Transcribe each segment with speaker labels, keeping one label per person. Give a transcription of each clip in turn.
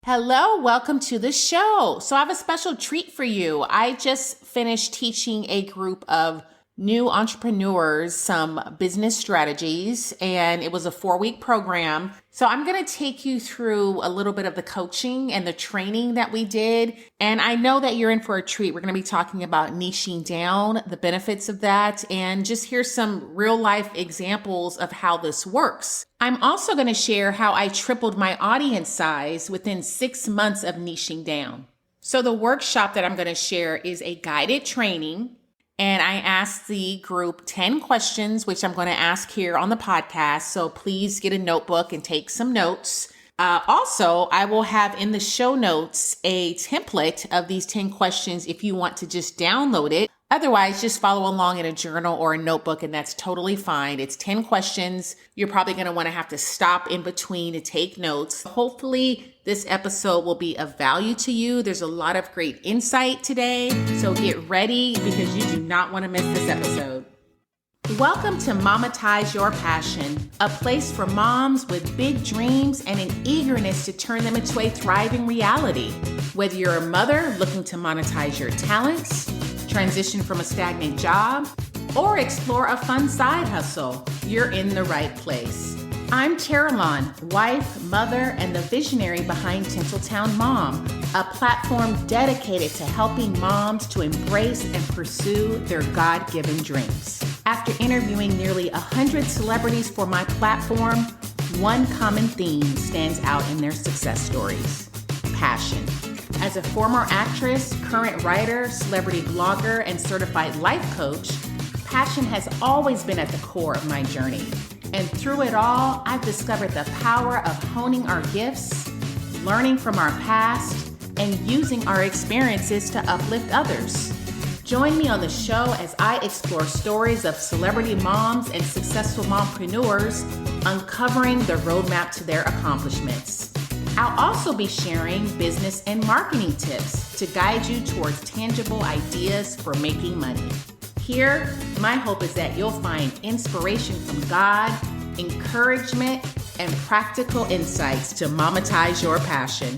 Speaker 1: Hello, welcome to the show. So I have a special treat for you. I just finished teaching a group of new entrepreneurs some business strategies, and it was a 4-week program. So I'm going to take you through a little bit of the coaching and the training that we did. And I know that you're in for a treat. We're going to be talking about niching down, the benefits of that, and just hear some real life examples of how this works. I'm also going to share how I tripled my audience size within 6 months of niching down. So the workshop that I'm going to share is a guided training. And I asked the group 10 questions, which I'm going to ask here on the podcast. So please get a notebook and take some notes. Also, I will have in the show notes a template of these 10 questions if you want to just download it. Otherwise, just follow along in a journal or a notebook, and that's totally fine. It's 10 questions. You're probably going to want to have to stop in between to take notes. Hopefully, this episode will be of value to you. There's a lot of great insight today, so get ready because you do not want to miss this episode. Welcome to Monetize Your Passion, a place for moms with big dreams and an eagerness to turn them into a thriving reality. Whether you're a mother looking to monetize your talents, transition from a stagnant job, or explore a fun side hustle, you're in the right place. I'm Caroline, wife, mother, and the visionary behind Tinseltown Mom, a platform dedicated to helping moms to embrace and pursue their God-given dreams. After interviewing nearly 100 celebrities for my platform, one common theme stands out in their success stories: passion. As a former actress, current writer, celebrity blogger, and certified life coach, passion has always been at the core of my journey. And through it all, I've discovered the power of honing our gifts, learning from our past, and using our experiences to uplift others. Join me on the show as I explore stories of celebrity moms and successful mompreneurs, uncovering the roadmap to their accomplishments. I'll also be sharing business and marketing tips to guide you towards tangible ideas for making money. Here, my hope is that you'll find inspiration from God, encouragement, and practical insights to monetize your passion.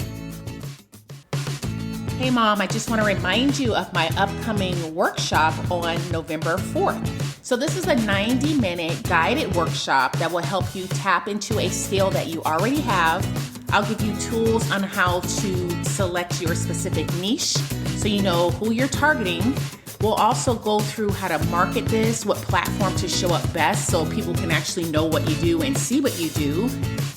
Speaker 1: Hey Mom, I just want to remind you of my upcoming workshop on November 4th. So this is a 90-minute guided workshop that will help you tap into a skill that you already have. I'll give you tools on how to select your specific niche so you know who you're targeting. We'll also go through how to market this, what platform to show up best so people can actually know what you do and see what you do.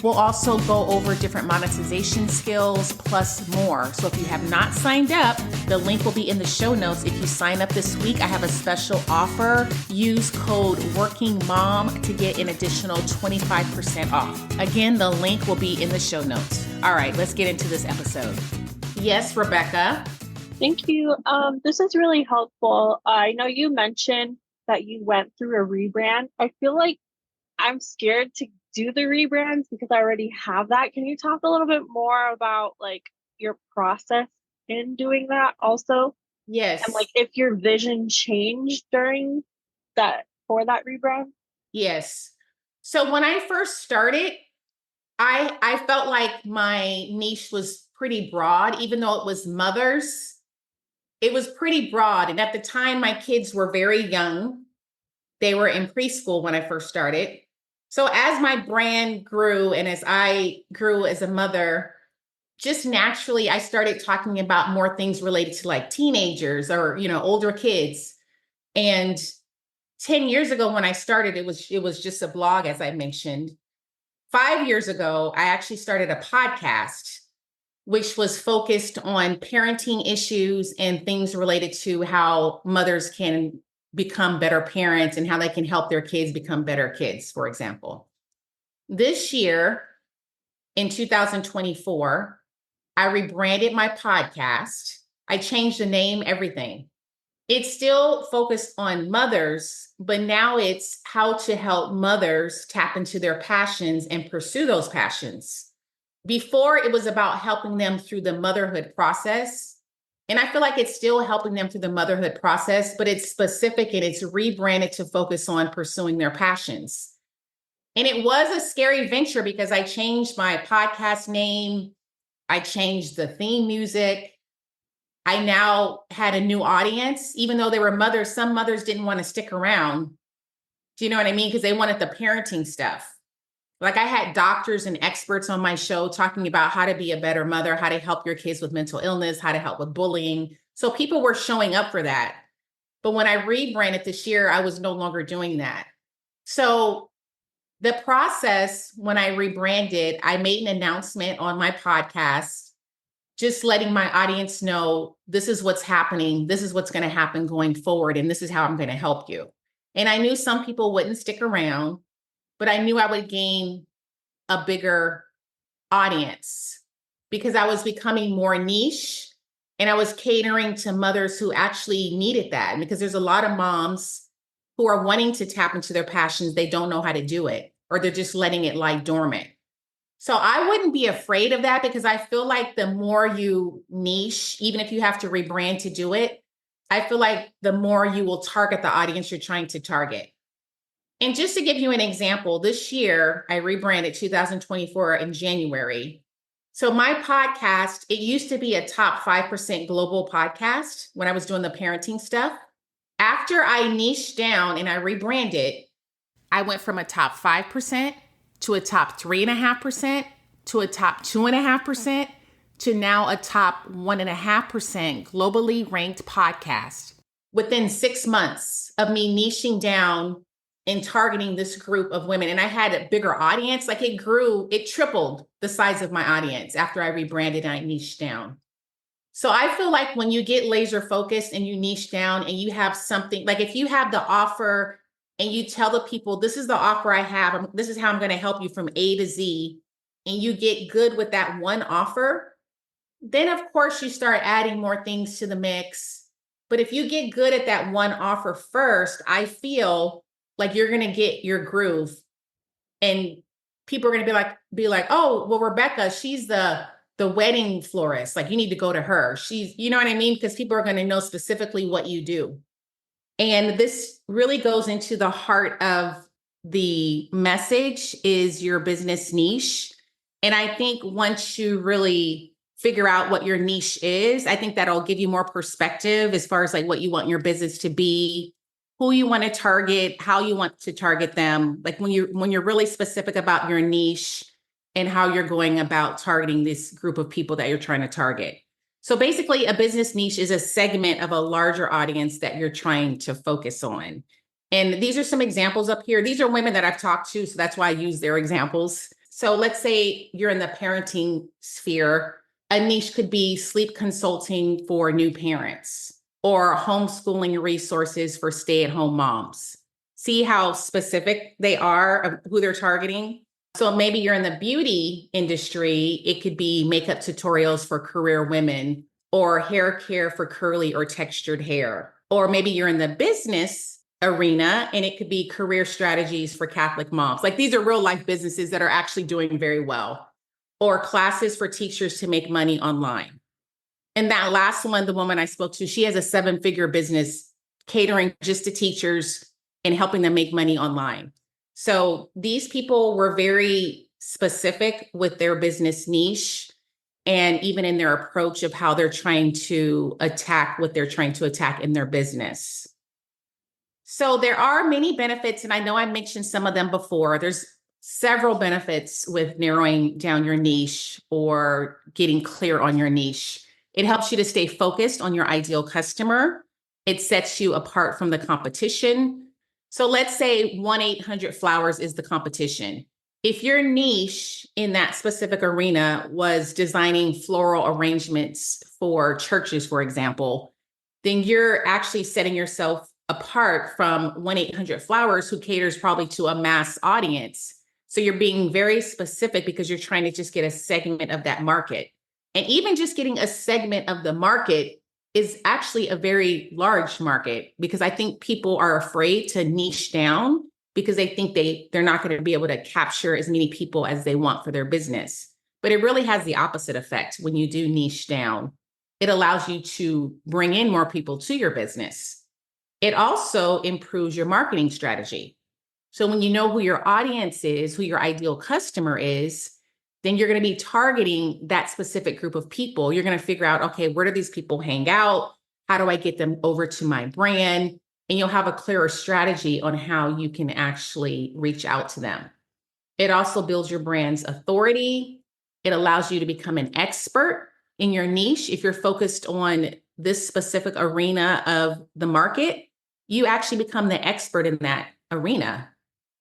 Speaker 1: We'll also go over different monetization skills plus more. So if you have not signed up, the link will be in the show notes. If you sign up this week, I have a special offer. Use code WORKINGMOM to get an additional 25% off. Again, the link will be in the show notes. All right, let's get into this episode. Yes, Rebecca.
Speaker 2: Thank you. This is really helpful. I know you mentioned that you went through a rebrand. I feel like I'm scared to do the rebrands because I already have that. Can you talk a little bit more about like your process in doing that also?
Speaker 1: Yes.
Speaker 2: And like if your vision changed during that for that rebrand?
Speaker 1: Yes. So when I first started, I felt like my niche was pretty broad, even though it was mothers. It was pretty broad. And at the time, my kids were very young. They were in preschool when I first started. So as my brand grew and as I grew as a mother, just naturally, I started talking about more things related to like teenagers or, older kids. And 10 years ago when I started, it was just a blog, as I mentioned. 5 years ago, I actually started a podcast, which was focused on parenting issues and things related to how mothers can become better parents and how they can help their kids become better kids, for example. This year, in 2024, I rebranded my podcast. I changed the name, everything. It's still focused on mothers, but now it's how to help mothers tap into their passions and pursue those passions. Before, it was about helping them through the motherhood process. And I feel like it's still helping them through the motherhood process, but it's specific and it's rebranded to focus on pursuing their passions. And it was a scary venture because I changed my podcast name. I changed the theme music. I now had a new audience, even though they were mothers. Some mothers didn't want to stick around. Do you know what I mean? Because they wanted the parenting stuff. Like I had doctors and experts on my show talking about how to be a better mother, how to help your kids with mental illness, how to help with bullying. So people were showing up for that. But when I rebranded this year, I was no longer doing that. So the process, when I rebranded, I made an announcement on my podcast, just letting my audience know this is what's happening. This is what's going to happen going forward. And this is how I'm going to help you. And I knew some people wouldn't stick around, but I knew I would gain a bigger audience because I was becoming more niche and I was catering to mothers who actually needed that. Because there's a lot of moms who are wanting to tap into their passions. They don't know how to do it, or they're just letting it lie dormant. So I wouldn't be afraid of that because I feel like the more you niche, even if you have to rebrand to do it, I feel like the more you will target the audience you're trying to target. And just to give you an example, this year I rebranded 2024 in January. So my podcast, it used to be a top 5% global podcast when I was doing the parenting stuff. After I niched down and I rebranded, I went from a top 5% to a top 3.5% to a top 2.5% to now a top 1.5% globally ranked podcast within 6 months of me niching down and targeting this group of women. And I had a bigger audience. Like it grew, it tripled the size of my audience after I rebranded and I niched down. So I feel like when you get laser focused and you niche down and you have something, like if you have the offer and you tell the people, this is the offer I have, this is how I'm going to help you from A to Z, and you get good with that one offer, then of course you start adding more things to the mix. But if you get good at that one offer first, I feel like you're going to get your groove, and people are going to be like, oh, well, Rebecca, she's the wedding florist. Like you need to go to her. She's, you know what I mean? Because people are going to know specifically what you do. And this really goes into the heart of the message is your business niche. And I think once you really figure out what your niche is, I think that'll give you more perspective as far as like what you want your business to be, who you want to target, how you want to target them. Like when you're really specific about your niche and how you're going about targeting this group of people that you're trying to target. So basically, a business niche is a segment of a larger audience that you're trying to focus on. And these are some examples up here. These are women that I've talked to, so that's why I use their examples. So let's say you're in the parenting sphere. A niche could be sleep consulting for new parents or homeschooling resources for stay-at-home moms. See how specific they are of who they're targeting? So maybe you're in the beauty industry, it could be makeup tutorials for career women or hair care for curly or textured hair. Or maybe you're in the business arena and it could be career strategies for Catholic moms. Like these are real life businesses that are actually doing very well. Or classes for teachers to make money online. And that last one, the woman I spoke to, she has a 7-figure business catering just to teachers and helping them make money online. So these people were very specific with their business niche and even in their approach of how they're trying to attack what they're trying to attack in their business. So there are many benefits, and I know I mentioned some of them before. There's several benefits with narrowing down your niche or getting clear on your niche. It helps you to stay focused on your ideal customer. It sets you apart from the competition. So let's say 1-800-Flowers is the competition. If your niche in that specific arena was designing floral arrangements for churches, for example, then you're actually setting yourself apart from 1-800-Flowers, who caters probably to a mass audience. So you're being very specific because you're trying to just get a segment of that market. And even just getting a segment of the market is actually a very large market, because I think people are afraid to niche down because they think they're not going to be able to capture as many people as they want for their business. But it really has the opposite effect when you do niche down. It allows you to bring in more people to your business. It also improves your marketing strategy. So when you know who your audience is, who your ideal customer is, then you're going to be targeting that specific group of people. You're going to figure out, okay, where do these people hang out? How do I get them over to my brand? And you'll have a clearer strategy on how you can actually reach out to them. It also builds your brand's authority. It allows you to become an expert in your niche. If you're focused on this specific arena of the market, you actually become the expert in that arena,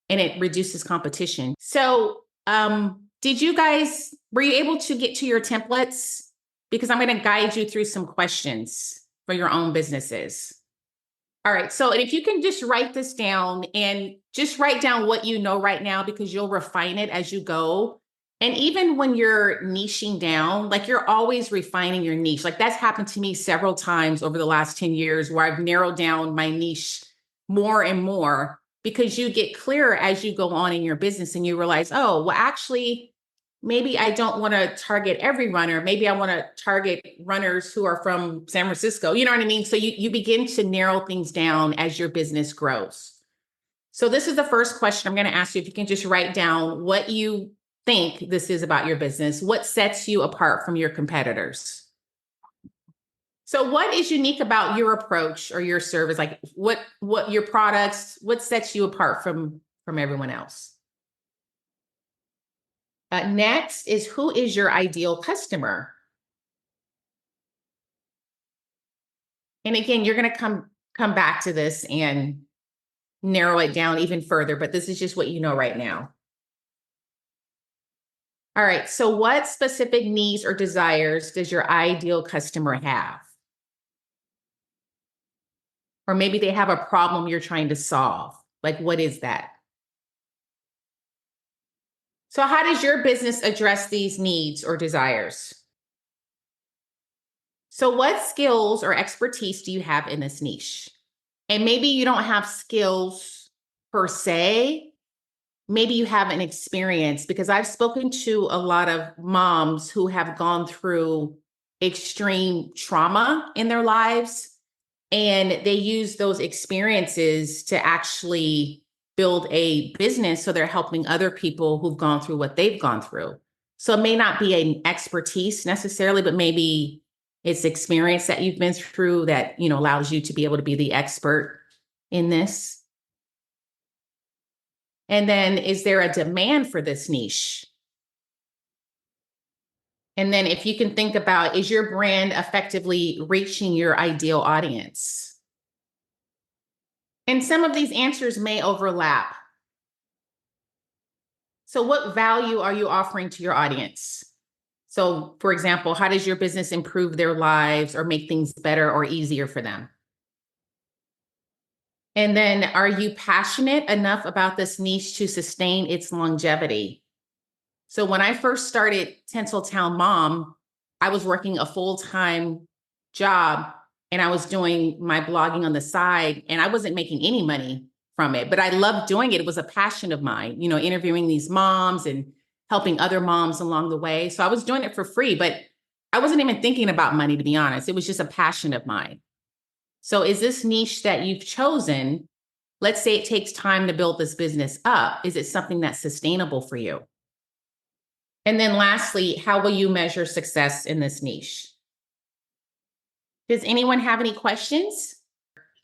Speaker 1: and it reduces competition. So, were you able to get to your templates? Because I'm going to guide you through some questions for your own businesses. All right. So, and if you can just write this down and just write down what you know right now, because you'll refine it as you go. And even when you're niching down, like you're always refining your niche. Like that's happened to me several times over the last 10 years where I've narrowed down my niche more and more, because you get clearer as you go on in your business and you realize, oh, well, actually, maybe I don't want to target every runner. Maybe I want to target runners who are from San Francisco. You know what I mean? So you begin to narrow things down as your business grows. So this is the first question I'm going to ask you. If you can just write down what you think this is about your business. What sets you apart from your competitors? So what is unique about your approach or your service? Like what your products, what sets you apart from everyone else? Next is, who is your ideal customer? And again, you're going to come back to this and narrow it down even further, but this is just what you know right now. All right. So what specific needs or desires does your ideal customer have? Or maybe they have a problem you're trying to solve. Like, what is that? So how does your business address these needs or desires? So what skills or expertise do you have in this niche? And maybe you don't have skills per se. Maybe you have an experience, because I've spoken to a lot of moms who have gone through extreme trauma in their lives, and they use those experiences to actually build a business. So they're helping other people who've gone through what they've gone through. So it may not be an expertise necessarily, but maybe it's experience that you've been through that, allows you to be able to be the expert in this. And then, is there a demand for this niche? And then if you can think about, is your brand effectively reaching your ideal audience? And some of these answers may overlap. So what value are you offering to your audience? So for example, how does your business improve their lives or make things better or easier for them? And then, are you passionate enough about this niche to sustain its longevity? So when I first started Tinseltown Mom, I was working a full-time job and I was doing my blogging on the side, and I wasn't making any money from it, but I loved doing it. It was a passion of mine, interviewing these moms and helping other moms along the way. So I was doing it for free, but I wasn't even thinking about money, to be honest. It was just a passion of mine. So is this niche that you've chosen, let's say it takes time to build this business up, is it something that's sustainable for you? And then lastly, how will you measure success in this niche? Does anyone have any questions?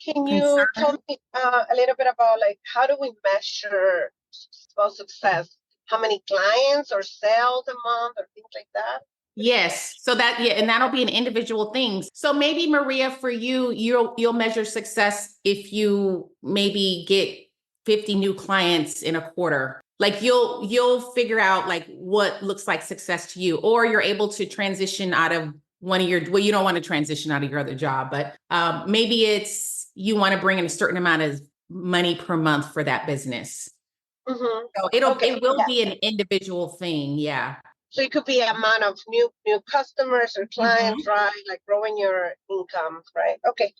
Speaker 3: Can you tell me a little bit about, like, how do we measure success? How many clients or sales a month or things like that?
Speaker 1: Yes. So and that'll be an individual thing. So maybe, Maria, for you, you'll measure success if you maybe get 50 new clients in a quarter. Like you'll figure out like what looks like success to you, or you're able to transition out of well, you don't want to transition out of your other job, but maybe it's you want to bring in a certain amount of money per month for that business.
Speaker 3: Mm-hmm.
Speaker 1: So it will be an individual thing. Yeah.
Speaker 3: So it could be an amount of new customers or clients, right? Like growing your income, right? Okay.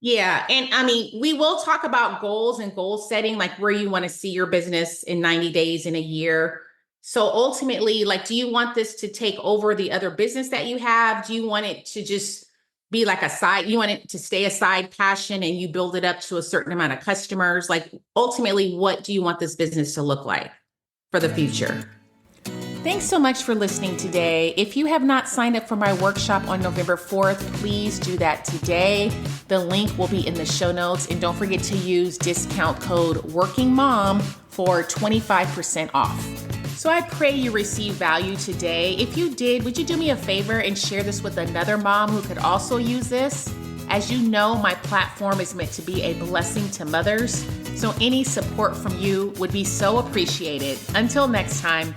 Speaker 1: Yeah. And I mean, we will talk about goals and goal setting, like where you want to see your business in 90 days, in a year. So ultimately, like, do you want this to take over the other business that you have? Do you want it to just be like you want it to stay a side passion and you build it up to a certain amount of customers? Like, ultimately, what do you want this business to look like for the future? Thanks so much for listening today. If you have not signed up for my workshop on November 4th, please do that today. The link will be in the show notes. And don't forget to use discount code WORKINGMOM for 25% off. So I pray you receive value today. If you did, would you do me a favor and share this with another mom who could also use this? As you know, my platform is meant to be a blessing to mothers. So any support from you would be so appreciated. Until next time.